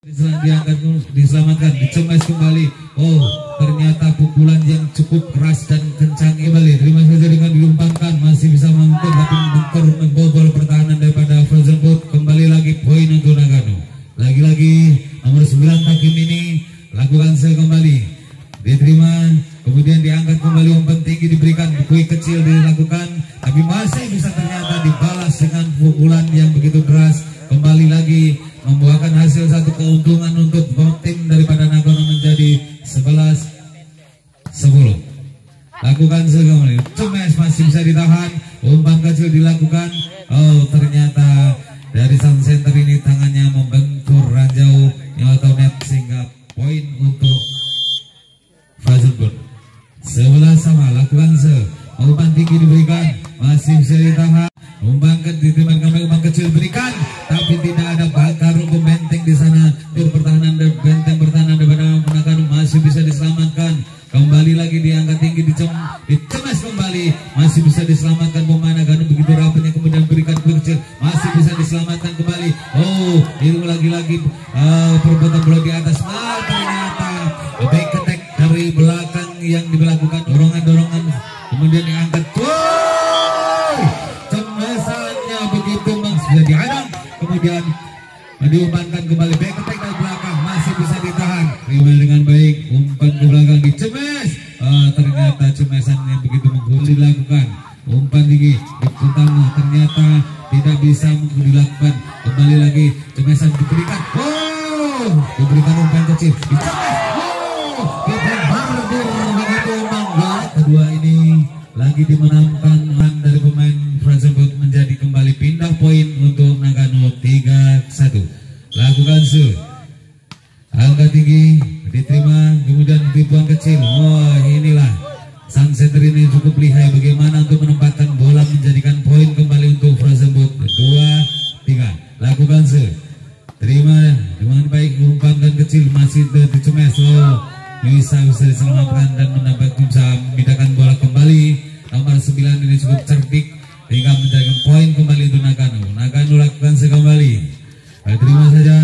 diangkat, diselamatkan, dicemes kembali. Oh, ternyata pukulan yang cukup keras dan kencang kembali. Terima saja dengan diumpankan, masih bisa mengker tapi membobol pertahanan daripada Frozen Boat. Kembali lagi poin untuk Nagano. Lagi-lagi nomor 9 Takim ini lakukan kembali, diterima, kemudian diangkat kembali, umpan tinggi diberikan, kui kecil dilakukan, tapi masih bisa ternyata dibalas dengan pukulan yang begitu keras. Kembali lagi membuahkan hasil satu keuntungan untuk tim daripada Nagano menjadi 11-10. Lakukan kembali, cemes masih bisa ditahan, umpan kecil dilakukan. Oh, ternyata dari sang center ini tangannya membentur ranjau atau net sehingga poin untuk Frozen Boat. 11 sama, lakukan umpan tinggi diberikan, masih bisa ditahan, umpan diterima kembali, umpan kecil diberikan, tapi tidak ada bakar pembenteng di sana. Pertahanan dan benteng pertahanan daripada Nagano masih bisa diselamatkan. Kembali lagi diangkat tinggi, dicemes kembali, masih bisa diselamatkan pemain Nagano. Begitu rapatnya kemudian berikan kecil, masih bisa diselamatkan kembali. Oh, itu lagi-lagi perbuatan bola di atas. Ternyata back attack dari belakang yang dilakukan, dorongan-dorongan, kemudian diangkat. Cemesannya begitu bisa dihadang, kemudian diumpankan kembali, back attack dari belakang, masih bisa ditahan. Terima dengan baik, umpan ke belakang dicemes. Ternyata cemesannya begitu mengguli dilakukan. Umpan tinggi pertama ternyata tidak bisa dilakukan. Kembali lagi, cemesan diberikan. Diberikan umpan kecil, dicemes. Begitu mangga. Kedua ini lagi dimenangkan dari pemain Frozen Boat, menjadi kembali pindah poin untuk Nagano 3-1. Lakukan angka tinggi diterima, kemudian dibuang kecil. Inilah sang center ini cukup lihai bagaimana untuk menempatkan bola menjadikan poin kembali untuk Frozen Boat. 2-3. Lakukan terima dengan baik, umpankan kecil, masih dicemes. Bisa diselamatkan dan bisa memindahkan bola kembali. Nomor 9 ini cukup cerdik hingga menjadikan poin kembali untuk Nagano. Nagano lakukan kembali. Terima saja,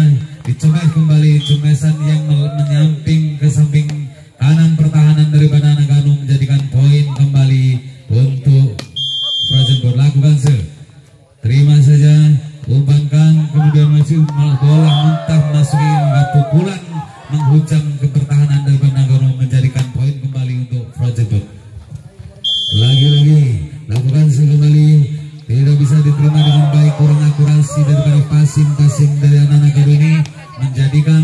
dicemes kembali, cemesan yang menyamping ke samping kanan pertahanan daripada Nagano menjadikan poin kembali untuk Frozen Boat. Lakukan terima saja, umpankan, kemudian masih bola mentah masuki hingga pukulan menghujam ke pertahanan daripada Nagano menjadikan poin kembali untuk Frozen Boat. Lagi-lagi lakukan kembali, tidak bisa diterima dengan baik, kurang akurasi daripada passing dari anak Nagano ini menjadikan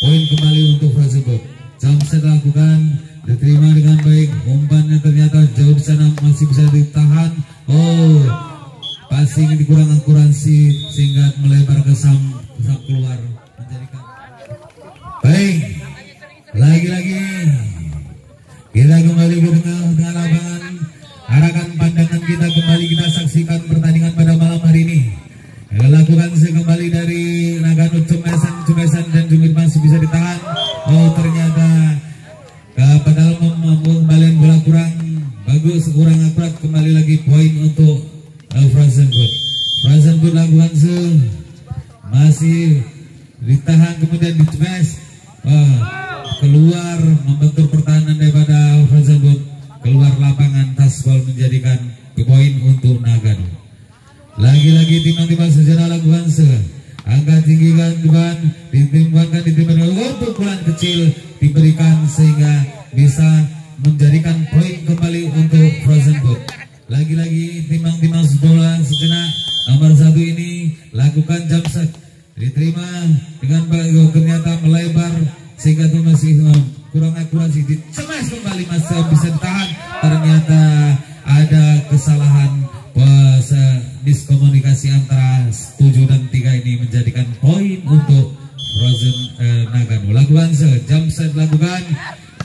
poin kembali untuk Frozen Boat. Jamset lakukan, diterima dengan baik, umpannya ternyata jauh di sana, masih bisa ditahan. Passing dikurang akurasi sehingga melebar ke keluar, menjadikan baik. Lagi-lagi kita kembali ke tengah lapangan, arahkan pandangan kita kembali, kita saksikan pertandingan pada malam hari ini. Lakukan kembali dari Nagano, cemesan dan jumit masih bisa ditahan. Ternyata padahal kembalian bola kurang bagus, kurang akurat. Kembali lagi poin untuk Frozen Boat. Frozen Boat lakukan masih ditahan, kemudian dicemes, keluar, membentur pertahanan daripada Frozen Boat, keluar lapangan, taskball menjadikan poin untuk Nagano. Lagi-lagi timbang-timbang sejarah lakukan angka tinggikan depan, ditimbangkan, pukulan kecil diberikan sehingga bisa menjadikan poin kembali untuk Frozen Boat. Lagi-lagi timbang-timbang bola sejenak, nomor 1 ini lakukan jamset, diterima dengan baik, ternyata melebar sehingga itu masih kurang akurasi, dicemes kembali, masih bisa ditahan. Ternyata ada kesalahan, miskomunikasi antara 7 dan 3 ini menjadikan poin untuk Frozen Nagano. Lakukan jamset, lakukan,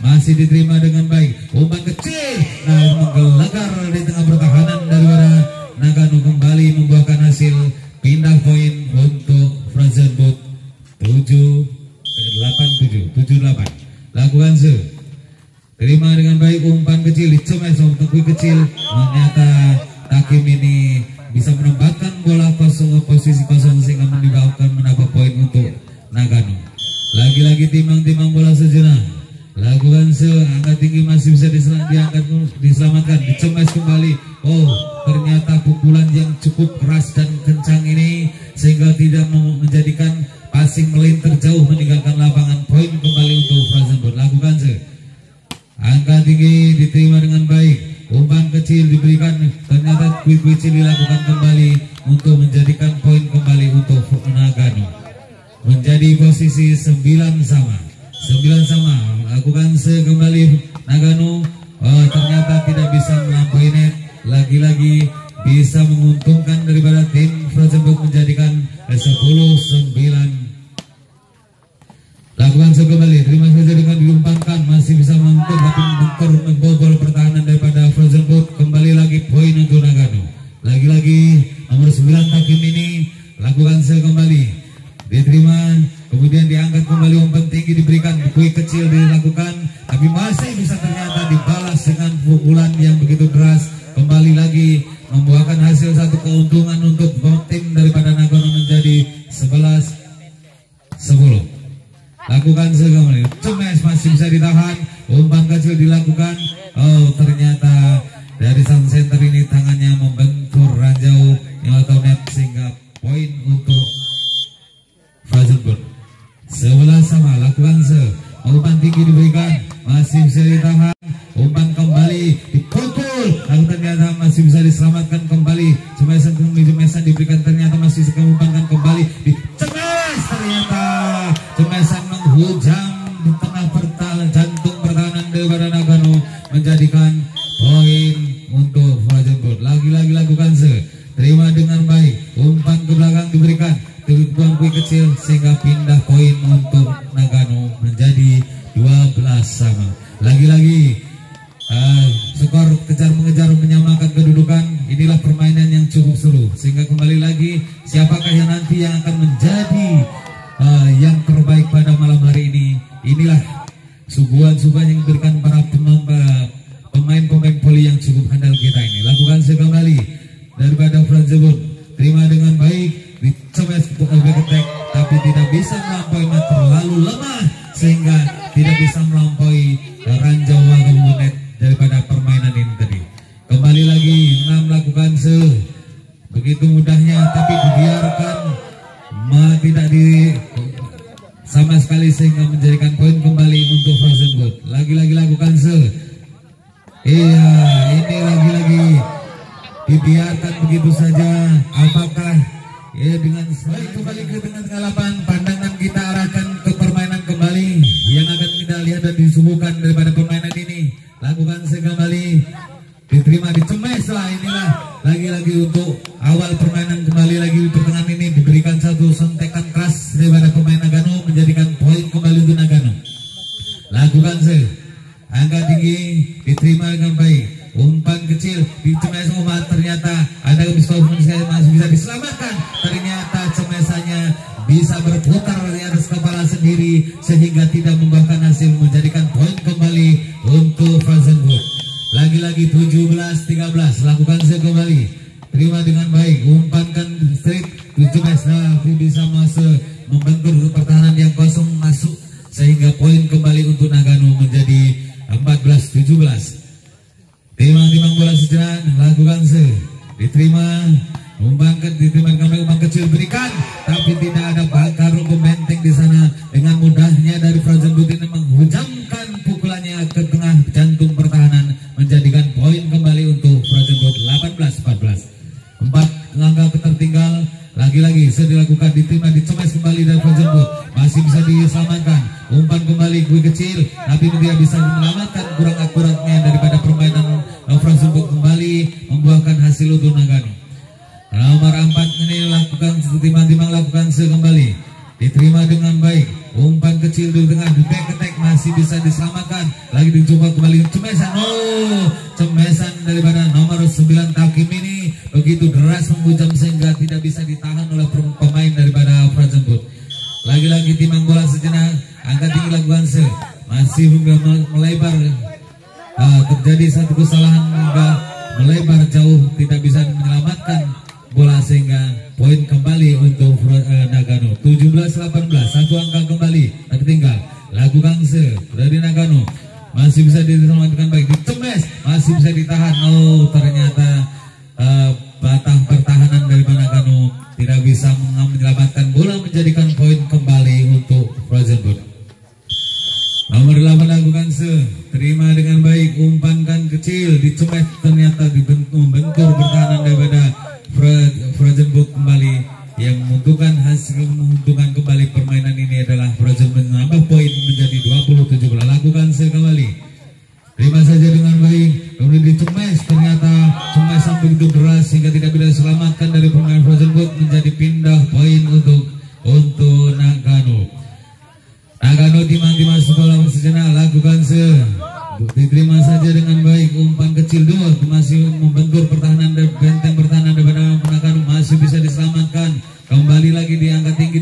masih diterima dengan baik, umpan kecil, menggelegar di tengah pertahanan daripada Nagano, kembali membuahkan hasil pindah poin untuk Frozen Boat. 7-8. Lakukan terima dengan baik, umpan kecil, dicemes, umpan kecil, ternyata Takim ini bisa menempatkan bola kosong ke posisi kosong sehingga menyebabkan menambah poin untuk Nagano. lagi timang-timang bola sejenak. Lakukan angkat tinggi masih bisa diangkat, diselamatkan, dicemes kembali. Oh, ternyata pukulan yang cukup keras dan kencang ini sehingga tidak menjadikan passing melintir jauh meninggalkan lapangan. Poin kembali untuk Frazenburg. Lakukan angkat tinggi diterima dengan baik. Umpan kecil diberikan, ternyata quick kecil dilakukan kembali untuk menjadikan poin kembali untuk Nagano. Menjadi posisi 9 sama. Lakukan kembali Nagano. Oh, ternyata tidak bisa melampaui net. Lagi-lagi bisa menguntungkan daripada tim Frazenburg menjadikan 10-9. Lakukan kembali, terima saja dengan diumpankan, masih bisa mentor tapi membobol pertahanan daripada Frazenburg. Kembali lagi poin untuk Nagano. Lagi-lagi nomor 9 Takim ini lakukan kembali, diterima, kemudian diangkat kembali, umpan tinggi diberikan, quick kecil dilakukan, tapi masih bisa ternyata dibalas dengan pukulan yang begitu keras. Kembali lagi membuahkan hasil satu keuntungan untuk tim daripada Nagano menjadi 11-10. Lakukan kembali, cemes masih bisa ditahan, umpan kecil dilakukan. Oh, ternyata dari sang center ini tangannya membentur ranjau atau net sehingga poin untuk Frazenburg. 11 sama. Lakukan umpan tinggi diberikan, masih bisa ditahan, umpan kembali dipukul, lalu ternyata masih bisa diselamatkan kembali. Cemesan diberikan, ternyata masih bisa umpankan kembali, dicemes, ternyata cemesan menghujam di tengah jantung pertahanan daripada Nagano menjadikan poin untuk Frazenburg. Lagi-lagi lakukan terima dengan baik, umpan ke belakang diberikan, tujuan quick kecil sehingga pindah poin untuk Nagano menjadi 12 sama. Lagi-lagi skor kejar mengejar menyamakan kedudukan. Inilah permainan yang cukup seru sehingga kembali lagi siapakah yang nanti yang akan menjadi yang terbaik pada malam hari ini. Inilah suguhan-suguhan yang diberikan para pemain-pemain voli yang cukup handal kita ini. Lakukan kembali daripada Frazenburg, terima dengan baik, dicemes back attack tapi tidak bisa melampaui, terlalu lemah sehingga tidak bisa melampaui ranjau net daripada permainan ini tadi. Kembali lagi 6 lakukan begitu mudahnya tapi dibiarkan tidak sama sekali sehingga menjadikan poin kembali untuk Frazenburg. Lagi-lagi lakukan iya, ini lagi-lagi dibiarkan begitu saja. Apakah dengan baik kembali ke dengan kegelapan, pandangan kita arahkan ke permainan kembali yang akan kita lihat dan disuguhkan daripada permainan ini. Lakukan kembali, diterima, dicemes lah. Inilah lagi-lagi untuk awal permainan. Kembali lagi di pertengahan ini diberikan satu sentekan keras daripada pemain Nagano menjadikan poin kembali untuk Nagano. Lakukan angka tinggi diterima dengan baik, umpan kecil dicemes, ternyata ada masih bisa diselamatkan. Ternyata cemesannya bisa berputar di atas kepala sendiri sehingga tidak membuahkan hasil, menjadikan poin kembali untuk Frazenburg. Lagi-lagi 17-13. Lakukan kembali, terima dengan baik, umpankan straight cemes, bisa masuk membentur pertahanan yang kosong masuk sehingga poin kembali untuk Nagano menjadi 14-17. Timang-timang bola sejenak, lakukan diterima, diterima kembali, umpan kecil berikan, tapi tidak ada bakar pembenteng di sana. Dengan mudahnya dari Frazenburg ini menghujamkan pukulannya ke tengah jantung pertahanan, menjadikan poin kembali untuk Frazenburg 18-14. 4 langkah tertinggal. Lagi-lagi dilakukan, diterima, dicemes kembali dari Frazenburg, masih bisa diselamatkan, umpan kembali quick kecil tapi tidak bisa menyelamatkan, kurang akuratnya daripada permainan Frazenburg kembali membuahkan hasil untuk Nagano. Nomor 4 ini lakukan timang-timang, lakukan kembali, diterima dengan baik, umpan kecil di tengah, di back attack masih bisa diselamatkan, lagi dicoba kembali cemesan. Cemesan daripada nomor 9 Takim ini begitu deras menghujam sehingga tidak bisa ditahan oleh pemain daripada Frazenburg. Lagi-lagi timang bola sejenak, angkat tinggi lakukan masih melebar, terjadi satu kesalahan hingga melebar jauh, tidak bisa menyelamatkan bola sehingga poin kembali untuk Nagano. 17-18, satu angka kembali. tertinggal. Lakukan dari Nagano masih bisa diselamatkan baik, dicemes masih bisa ditahan. Oh ternyata batang pertahanan dari Nagano tidak bisa menyelamatkan bola, menjadikan poin kembali untuk Frozenwood. Nomor 8 lakukan terima dengan baik, umpankan kecil, dicemes ternyata membentur pertahanan daripada Frozenwood kembali. Yang menentukan hasil, menentukan kembali permainan ini adalah Frozenwood menambah poin menjadi 20-17. Lakukan kembali, terima saja dengan baik, kemudian dicemes, ternyata cemesan begitu deras sehingga tidak bisa diselamatkan dari pemain Frozenwood, menjadi pindah poin untuk Nagano. Nagano timang-timang sekolah sejenak, lakukan diterima saja dengan baik, umpan kecil dua masih membentur pertahanan dan benteng pertahanan daripada Nagano, masih bisa diselamatkan. Kembali lagi diangkat tinggi,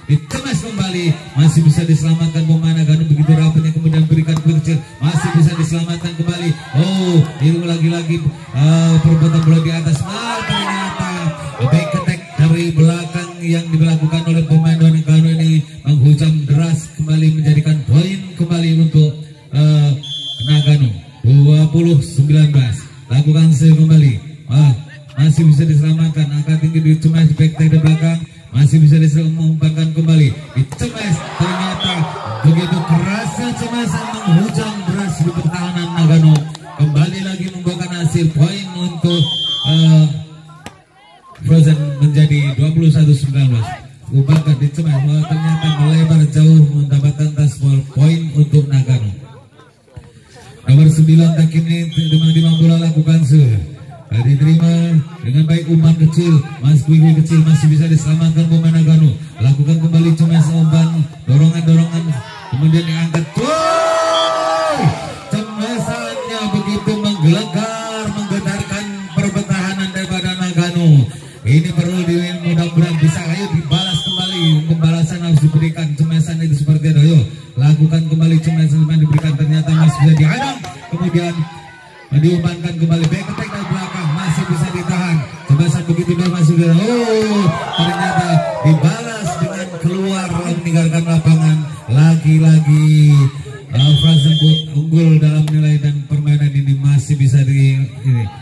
dicemes kembali, masih bisa diselamatkan pemain Nagano, begitu rapatnya kemudian berikan kecil, masih bisa diselamatkan kembali. Oh itu lagi-lagi perbuatan bola di atas, ternyata back attack dari belakang yang dilakukan oleh pemain Nagano ini menghujam deras, kembali menjadikan poin kembali untuk Nagano 20-19. Lakukan kembali, masih bisa diselamatkan, angkat tinggi, dicemes back dari belakang, masih bisa diselamatkan kembali, dicemes, ternyata begitu kerasnya cemesan menghujam deras di pertahanan Nagano, kembali lagi membuahkan hasil poin untuk Frozen menjadi 21-19. Ubahkan dicemes, ternyata melebar jauh, mendapatkan poin untuk Nagano. Nomor 9 Takini dengan bola, lakukan diterima dengan baik, umpan kecil, kuih kecil masih bisa diselamatkan pemain Nagano. Lakukan kembali cemes, umpan dorongan, kemudian diangkat. Cemesannya begitu menggetarkan pertahanan daripada Nagano. Ini perlu mudah-mudahan bisa dibalas kembali, pembalasan harus diberikan. Cemesan itu seperti itu, yuk lakukan kembali cemesan yang diberikan, ternyata masih bisa dihadang, kemudian diumpankan kembali back attack dari belakang, masih bisa ditahan. Cemesan begitu dia masih ternyata dibalas dengan keluar meninggalkan lapangan. Lagi-lagi Frozenwood unggul dalam nilai dan permainan ini masih bisa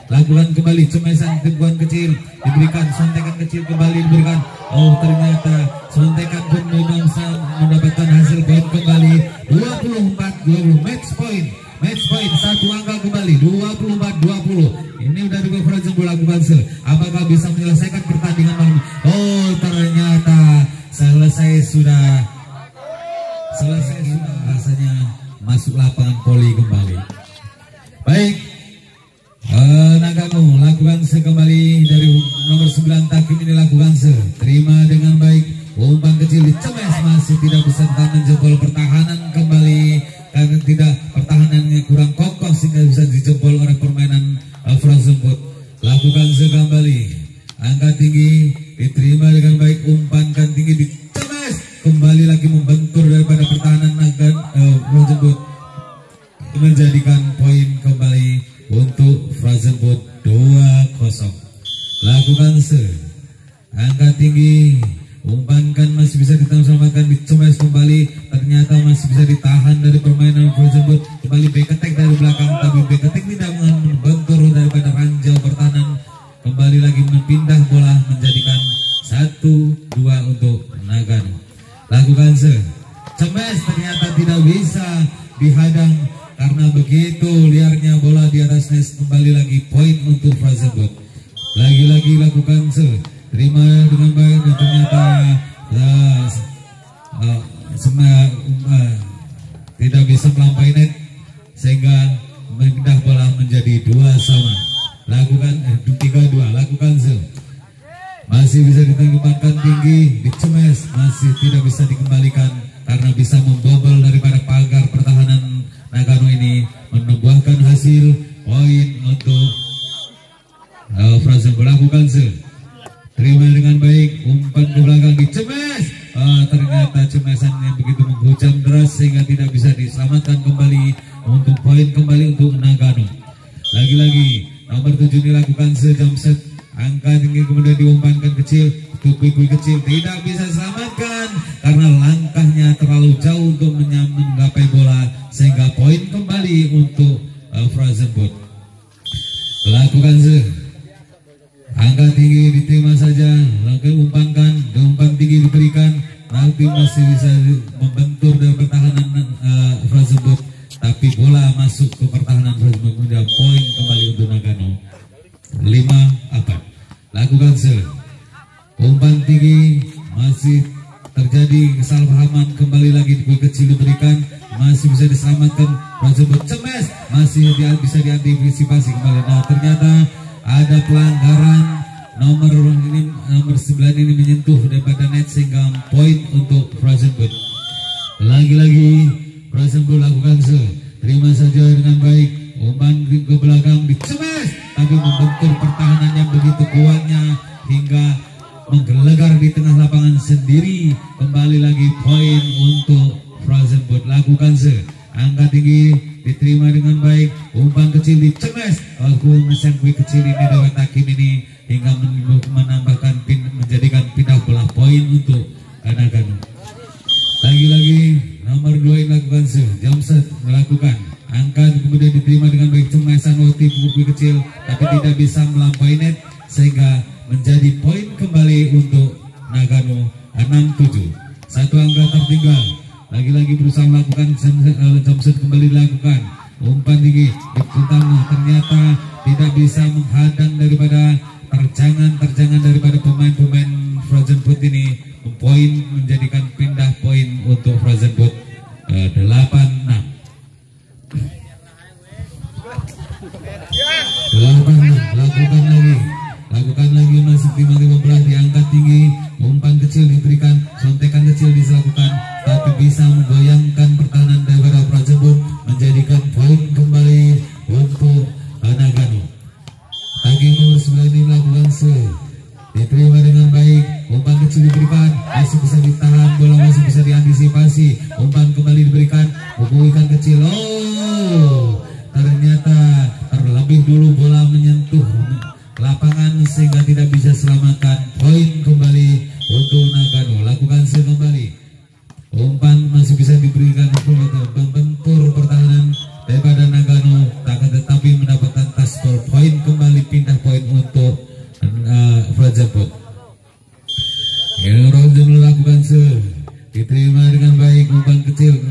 lakukan kembali cemesan, teguhan kecil diberikan, sontekan kecil kembali diberikan. Oh ternyata sontekan pun mendapatkan hasil poin kembali 24-20. Match point satu angka kembali 24-20. Ini udah juga Frozenwood lakukan apakah bisa menyelesaikan pertandingan malam? Oh ternyata selesai sudah rasanya masuk lapangan poli kembali. Baik, Nagano lakukan kembali dari nomor 9 Takim ini, lakukan terima dengan baik, umpan kecil dicemes, masih tidak bisa menjebol pertahanan kembali karena tidak, pertahanannya kurang kokoh sehingga bisa dijebol oleh permainan Frozenwood. Lakukan kembali, angkat tinggi, diterima dengan baik, umpankan tinggi, dicemes, kembali lagi membentur daripada pertahanan Frozenwood, menjadikan poin kembali untuk Frozenwood 2-0. Lakukan angkat tinggi, umpankan, masih bisa diselamatkan, dicemes kembali, ternyata masih bisa ditahan dari permainan Frozenwood. Kembali back attack dari belakang, tapi back attack tidak membentur daripada ranjau pertahanan. Kembali lagi mempindah bola, menjadikan 1-2 untuk Nagano. Lakukan cemes, ternyata tidak bisa dihadang karena begitu liarnya bola di atas net. Kembali lagi poin untuk Frozenwood. Lagi-lagi lakukan terima dengan baik, dan ternyata tidak bisa melampaui net sehingga pindah bola menjadi 2-2. Lakukan 3-2. Lakukan masih bisa ditembakkan tinggi, dicemes, masih tidak bisa dikembalikan karena bisa membobol daripada pagar pertahanan Nagano ini, membuahkan hasil poin untuk Frozenwood. Lakukan terima dengan baik, umpan ke belakang, dicemes, ternyata cemesan yang begitu menghujam deras sehingga tidak bisa diselamatkan kembali untuk poin kembali untuk Nagano. Lagi-lagi nomor 7 dilakukan jump set, angka tinggi kemudian diumpankan kecil, kuih kecil tidak bisa diselamatkan. karena langkahnya terlalu jauh untuk menggapai bola, sehingga poin kembali untuk Frozenwood. Lakukan angka tinggi diterima saja, langkah umpan tinggi diberikan, nanti masih bisa membentur dari pertahanan Frozenwood, tapi bola masuk ke pertahanan Frozenwood, menjadi poin kembali untuk Nagano. 5-4. Lakukan umpan tinggi, masih terjadi kesalahpahaman, kembali lagi gol kecil diberikan, masih bisa diselamatkan Frozenwood. Cemes, masih bisa diantisipasi kembali. Nah, ternyata ada pelanggaran, nomor 9 ini menyentuh daripada net, sehingga poin untuk Frozenwood. Lagi-lagi Frozenwood lakukan terima saja dengan baik, umpan ke belakang dicemes, tapi membentur pertahanan yang begitu kuatnya hingga menggelegar di tengah lapangan sendiri. Kembali lagi poin untuk Frozenwood. Lakukan angka tinggi diterima dengan baik, umpan kecil dicemes, mesin kecil ini dari Takim ini hingga menambahkan menjadikan pindah bola poin untuk Nagano. Lagi-lagi nomor 2 yang lakukan Jamset melakukan angka, kemudian diterima dengan baik, cemesan waktu kecil tapi tidak bisa melampaui net, sehingga menjadi poin kembali untuk Nagano. 6-7. Satu angka tertinggal. Lagi-lagi berusaha melakukan Jamset, kembali dilakukan umpan tinggi ditentang, ternyata tidak bisa menghadang daripada terjangan daripada pemain-pemain Frozenwood ini. Poin menjadikan pindah poin untuk Frozenwood. 8-6. Lakukan lagi masih 15 diangkat tinggi, umpan kecil diberikan, sontekan kecil dilakukan, tapi bisa menggoyangkan pertahanan daripada Frozenwood, menjadikan poin kembali untuk Nagano. Tagi nomor 9 ini melakukan diterima dengan baik, umpan kecil diberikan, masih bisa ditahan, bola masih bisa diantisipasi, umpan kembali diberikan, ikan kecil, ternyata terlebih dulu bola menyentuh lapangan sehingga tidak bisa selamatkan, poin kembali untuk Nagano. Lakukan kembali, umpan masih bisa diberikan, membentur pertahanan daripada Nagano, tetapi mendapatkan taskor, poin kembali, pindah poin untuk Frozenwood. Frozenwood melakukan diterima dengan baik, umpan kecil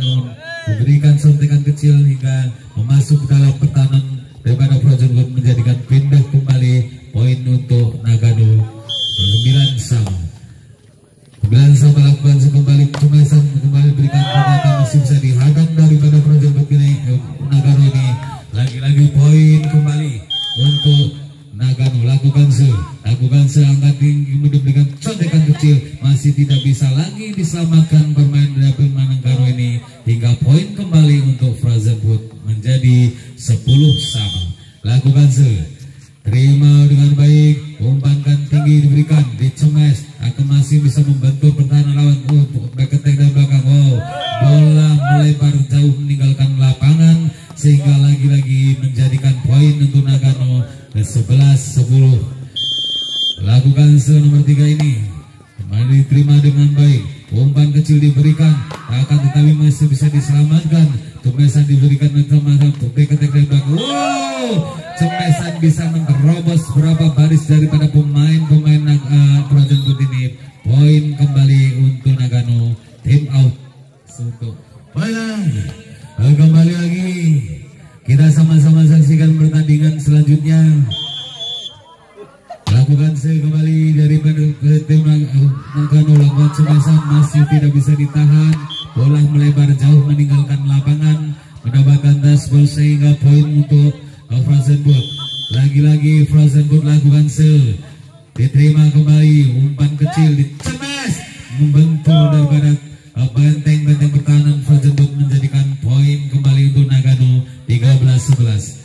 diberikan, sontekan kecil hingga memasuk dalam pertahanan daripada Frozenwood, menjadikan pindah kembali poin untuk Nagano. 9-9 lakukan kembali, cemesan kembali berikan, ternyata masih bisa dihadang daripada Frozenwood ini. Nagano ini lagi-lagi poin kembali untuk Nagano. Lakukan angkat tinggi, kemudian berikan contekan kecil, masih tidak bisa lagi diselamatkan pemain Nagano ini, hingga poin kembali untuk Frozenwood, menjadi 10-sama. Lakukan terima dengan baik, umpankan tinggi diberikan, dicemes, akan masih bisa membantu pertahanan lawan. Ketek dari belakang, bola melebar jauh meninggalkan lapangan, sehingga lagi-lagi menjadikan poin untuk Nagano. 11-10. Lakukan nomor 3 ini kembali diterima dengan baik, umpan kecil diberikan, akan tetapi masih bisa diselamatkan. Cemesan diberikan ketek dari belakang, cemesan bisa menerobos berapa baris daripada pemain Frozenwood ini. Poin kembali untuk Nagano, tim out. Kembali lagi, kita sama-sama saksikan pertandingan selanjutnya. Lakukan kembali dari tim Nagano, lakukan cemesan, masih tidak bisa ditahan, bola melebar jauh meninggalkan lapangan, mendapatkan taskor, sehingga poin untuk Frozenwood. Lagi-lagi Frozenwood lakukan diterima kembali, umpan kecil dicemes, membentur daripada benteng pertahanan Frozenwood, menjadikan poin kembali untuk Nagano. 13-11.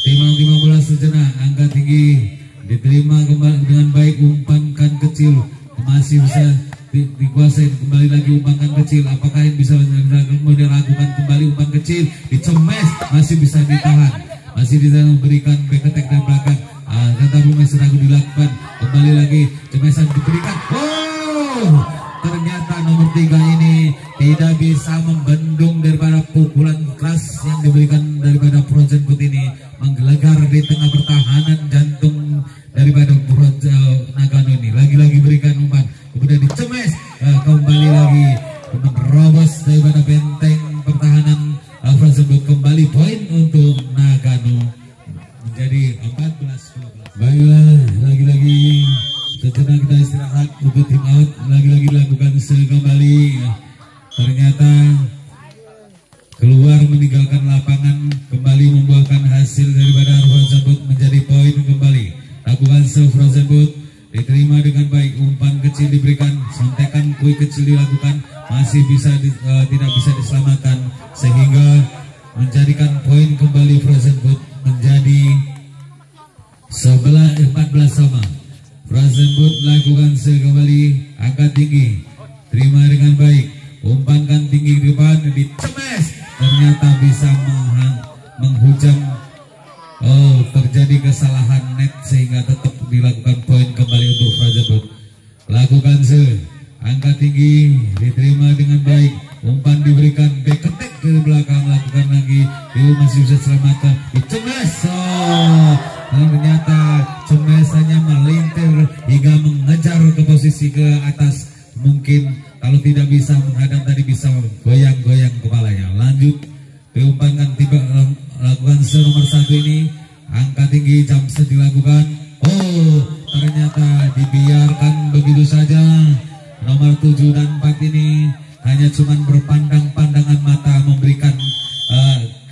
Timang bola sejenak, angka tinggi diterima kembali dengan baik, umpankan kecil masih bisa dikuasai, kembali lagi umpankan kecil, apakah yang bisa kemudian lakukan kembali umpan kecil, dicemes, masih bisa ditahan, masih bisa memberikan ketek dari belakang, tetapi masih ragu dilakukan. Kembali lagi cemesan diberikan, ternyata nomor 3 ini tidak bisa membendung daripada pukulan keras yang diberikan daripada Frozen Foot ini, menggelegar di tengah pertahanan jantung daripada Nagano ini. Lagi-lagi berikan umpan, kemudian dicemes, kembali lagi menerobos daripada benteng pertahanan Frozen Foot. Kembali poin untuk Nagano menjadi 14-12. Baiklah, lagi-lagi sejenak kita istirahat untuk tim out. Lagi-lagi lakukan kembali, ternyata keluar meninggalkan lapangan, kembali membuahkan hasil daripada Frozen Foot menjadi poin kembali. Lakukan Frozen Foot, diterima dengan baik, umpan kecil diberikan, sontekan quick kecil dilakukan, masih bisa tidak bisa diselamatkan, sehingga menjadikan poin kembali Frozen Foot menjadi 14 sama. Frozen Foot lakukan kembali, angkat tinggi, terima dengan baik, umpankan tinggi ke depan, dicemes, ternyata bisa menghujam. Terjadi kesalahan net sehingga tetap dilakukan poin kembali untuk Frozen Foot. Lakukan angkat tinggi, diterima dengan baik, umpan diberikan, back attack ke belakang, lakukan lagi, masih bisa selamatkan, dicemes. Ternyata cemesannya melintir hingga mengejar ke posisi ke atas. Mungkin kalau tidak bisa menghadang tadi bisa goyang-goyang kepalanya. Lanjut diumpankan, tiba lakukan nomor 1 ini, angkat tinggi, jump set dilakukan. Ternyata dibiarkan begitu saja. Nomor 7 dan 4 ini hanya cuman berpandang-pandangan mata, memberikan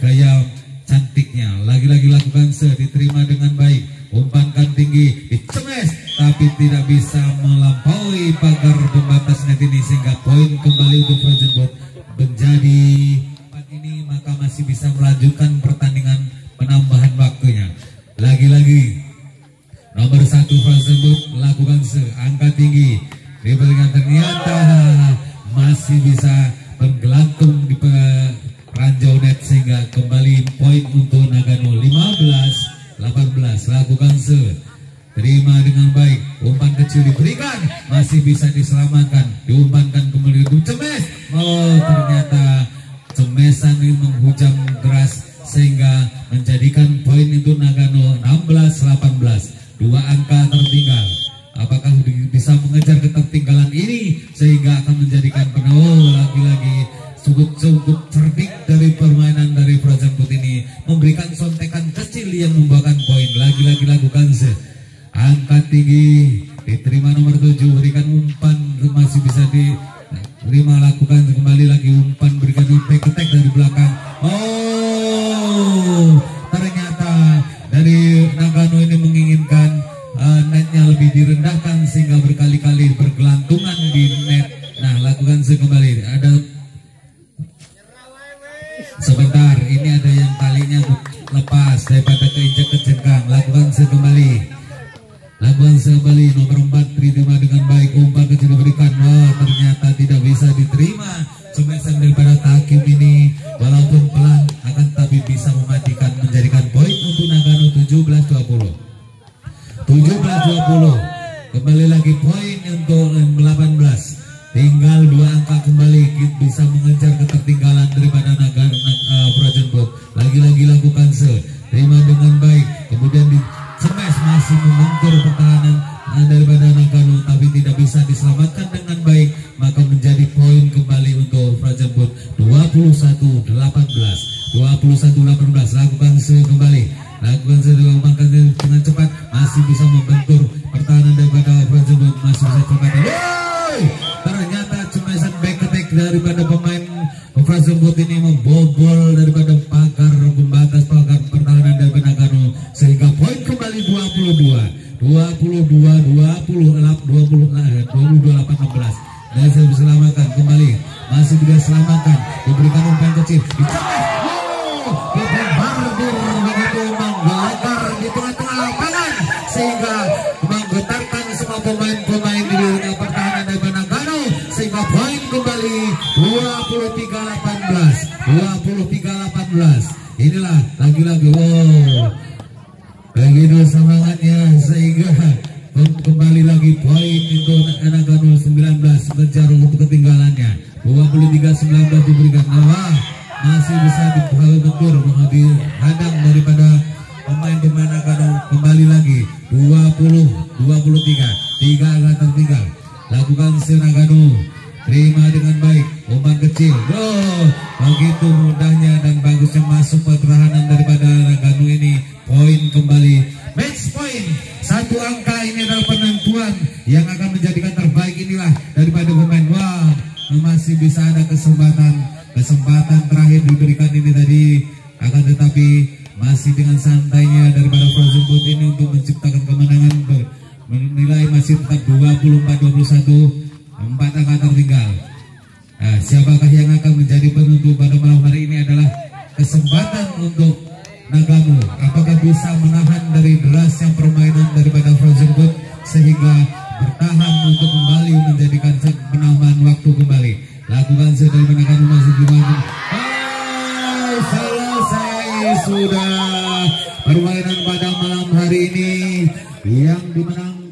gaya cantiknya. Lagi-lagi lakukan diterima dengan baik, umpankan tinggi, dicemes, tapi tidak bisa melampaui pagar pembatas net ini, sehingga poin kembali untuk Frozen Foot menjadi 4 ini, maka masih bisa melanjutkan pertandingan penambahan waktunya. Lagi-lagi nomor 1 Frozen Foot lakukan angkat tinggi, diberikan, ternyata masih bisa bergelantung di ranjau net, sehingga kembali poin untuk Nagano 15-18. Lakukan terima dengan baik, umpan kecil diberikan, masih bisa diselamatkan, diumpankan kembali, cemes. Ternyata cemesan ini menghujam deras sehingga menjadikan poin untuk Nagano 16-18. 2 angka tertinggal. Apakah bisa mengejar ketertinggalan ini sehingga akan menjadikan lagi-lagi cukup cerdik dari permainan dari Frozen Foot ini, memberikan sontekan kecil yang membuahkan poin. Lagi-lagi lakukan angkat tinggi, diterima nomor 7, berikan umpan, masih bisa diterima, lakukan kembali lagi umpan, berikan back attack dari belakang. Ternyata dari Nagano ini menginginkan netnya lebih direndahkan sehingga berkali-kali bergelantungan di net. Nah, lakukan kembali, ada sebentar, ini ada yang talinya lepas daripada keinjak ke jengkang. Lakukan kembali, nomor 4 diterima dengan baik, umpan kecil diberikan, ternyata tidak bisa diterima cemesan daripada hakim ini, walaupun pelan akan tapi bisa mematikan, menjadikan poin untuk Nagano 17-20. Kembali lagi poin untuk 18. Tinggal 2 angka kembali, bisa mengejar ketertinggalan daripada Nagano Frozen Foot. Lagi-lagi lakukan terima dengan baik, kemudian dicemes, masih membentur pertahanan daripada Nagano, tapi tidak bisa diselamatkan dengan baik, maka menjadi poin kembali untuk Frozen Foot 21-18. 21-18. Lakukan kembali, lakukan dengan cepat, masih bisa membentur pertahanan daripada Frozen Foot, masih bisa cepat. Ternyata cemesan back attack daripada pemain Frozen Foot ini membobol daripada pagar pembatas pagar pertahanan daripada Nagano, sehingga poin kembali 22-18. Dan saya diselamatkan kembali, masih bisa selamatkan, diberikan umpan kecil, dibardir begitu menggelegar di tengah-tengah lapangan, sehingga menggetarkan semua pemain-pemain di lini pertahanan daripada Nagano, sehingga poin kembali 23-18. Inilah lagi-lagi begitu semangatnya, sehingga kembali lagi poin untuk Nagano 19 mengejar untuk ketinggalannya. 23-19 diberikan. Masih bisa dibentur menghadang daripada pemain Nagano. Kembali lagi 20-23, 3 agak tertinggal. Lakukan Nagano, terima dengan baik umpan kecil. Begitu mudahnya dan bagusnya masuk pertahanan daripada Nagano ini. Poin kembali, match point. Satu angka ini adalah penentuan yang akan menjadikan terbaik inilah daripada pemain. Masih bisa ada kesempatan terakhir diberikan ini tadi, akan tetapi masih dengan santainya daripada Frozen Food ini untuk menciptakan kemenangan. Menilai masih tetap 24-21, 4 angka tertinggal. Siapakah yang akan menjadi penentu pada malam hari ini adalah kesempatan untuk Nagano. Apakah bisa menahan dari derasnya permainan daripada Frozen Food sehingga bertahan untuk kembali menjadikan penambahan waktu kembali. Lakukan dari Nagano masih dibangun. Selesai sudah permainan pada malam hari ini yang dimenangkan